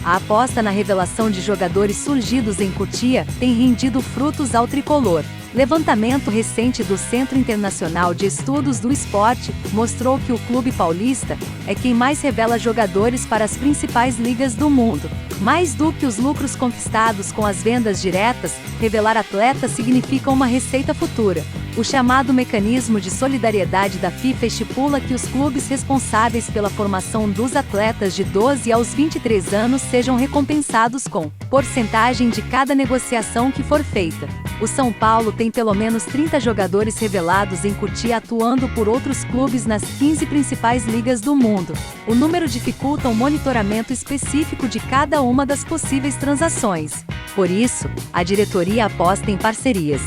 A aposta na revelação de jogadores surgidos em Cotia tem rendido frutos ao tricolor. Levantamento recente do Centro Internacional de Estudos do Esporte mostrou que o clube paulista é quem mais revela jogadores para as principais ligas do mundo. Mais do que os lucros conquistados com as vendas diretas, revelar atletas significa uma receita futura. O chamado Mecanismo de Solidariedade da FIFA estipula que os clubes responsáveis pela formação dos atletas de 12 aos 23 anos sejam recompensados com porcentagem de cada negociação que for feita. O São Paulo tem pelo menos 30 jogadores revelados em Cotia atuando por outros clubes nas 15 principais ligas do mundo. O número dificulta um monitoramento específico de cada uma das possíveis transações. Por isso, a diretoria aposta em parcerias.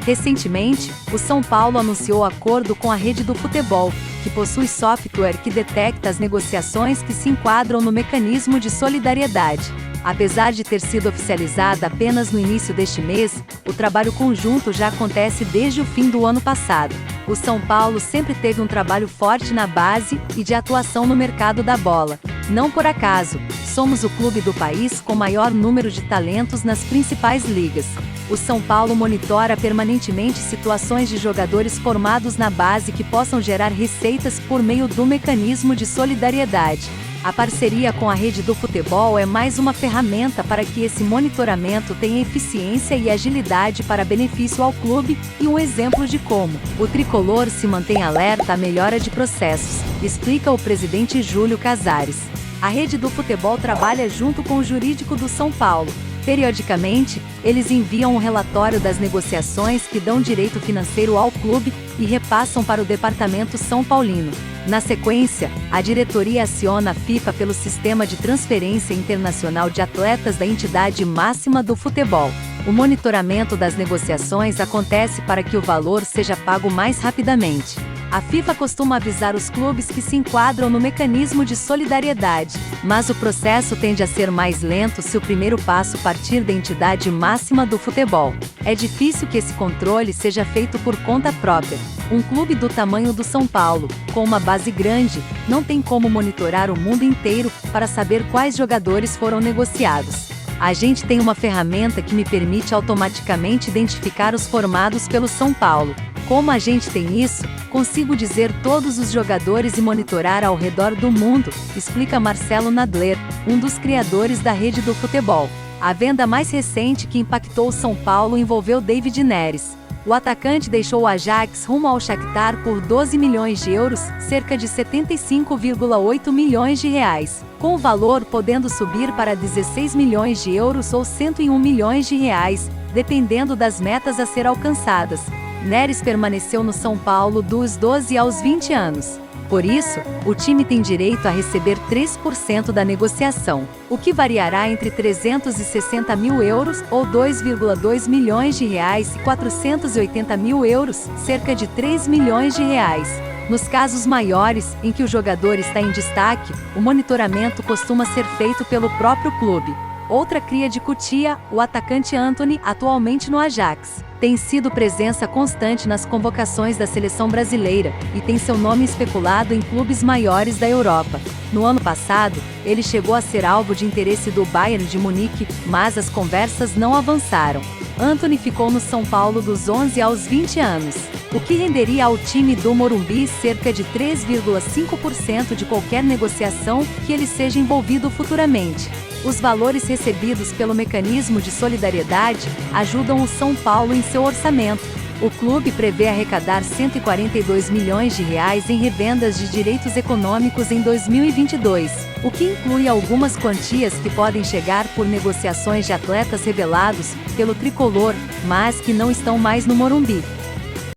Recentemente, o São Paulo anunciou acordo com a Rede do Futebol, que possui software que detecta as negociações que se enquadram no mecanismo de solidariedade. Apesar de ter sido oficializada apenas no início deste mês, o trabalho conjunto já acontece desde o fim do ano passado. O São Paulo sempre teve um trabalho forte na base e de atuação no mercado da bola. Não por acaso, somos o clube do país com maior número de talentos nas principais ligas. O São Paulo monitora permanentemente situações de jogadores formados na base que possam gerar receitas por meio do mecanismo de solidariedade. A parceria com a Rede do Futebol é mais uma ferramenta para que esse monitoramento tenha eficiência e agilidade para benefício ao clube e um exemplo de como o tricolor se mantém alerta à melhora de processos, explica o presidente Júlio Casares. A Rede do Futebol trabalha junto com o jurídico do São Paulo. Periodicamente, eles enviam um relatório das negociações que dão direito financeiro ao clube e repassam para o departamento São Paulino. Na sequência, a diretoria aciona a FIFA pelo sistema de transferência internacional de atletas da entidade máxima do futebol. O monitoramento das negociações acontece para que o valor seja pago mais rapidamente. A FIFA costuma avisar os clubes que se enquadram no mecanismo de solidariedade, mas o processo tende a ser mais lento se o primeiro passo partir da entidade máxima do futebol. É difícil que esse controle seja feito por conta própria. Um clube do tamanho do São Paulo, com uma base grande, não tem como monitorar o mundo inteiro para saber quais jogadores foram negociados. A gente tem uma ferramenta que me permite automaticamente identificar os formados pelo São Paulo. Como a gente tem isso, consigo dizer todos os jogadores e monitorar ao redor do mundo, explica Marcelo Nadler, um dos criadores da Rede do Futebol. A venda mais recente que impactou o São Paulo envolveu David Neres. O atacante deixou o Ajax rumo ao Shakhtar por 12 milhões de euros, cerca de 75,8 milhões de reais, com o valor podendo subir para 16 milhões de euros ou 101 milhões de reais, dependendo das metas a ser alcançadas. Neres permaneceu no São Paulo dos 12 aos 20 anos. Por isso, o time tem direito a receber 3% da negociação, o que variará entre 360 mil euros ou 2,2 milhões de reais e 480 mil euros, cerca de 3 milhões de reais. Nos casos maiores, em que o jogador está em destaque, o monitoramento costuma ser feito pelo próprio clube. Outra cria de Cotia, o atacante Antony, atualmente no Ajax, tem sido presença constante nas convocações da seleção brasileira e tem seu nome especulado em clubes maiores da Europa. No ano passado, ele chegou a ser alvo de interesse do Bayern de Munique, mas as conversas não avançaram. Antony ficou no São Paulo dos 11 aos 20 anos, o que renderia ao time do Morumbi cerca de 3,5% de qualquer negociação que ele seja envolvido futuramente. Os valores recebidos pelo mecanismo de solidariedade ajudam o São Paulo em seu orçamento. O clube prevê arrecadar 142 milhões de reais em revendas de direitos econômicos em 2022, o que inclui algumas quantias que podem chegar por negociações de atletas revelados pelo tricolor, mas que não estão mais no Morumbi.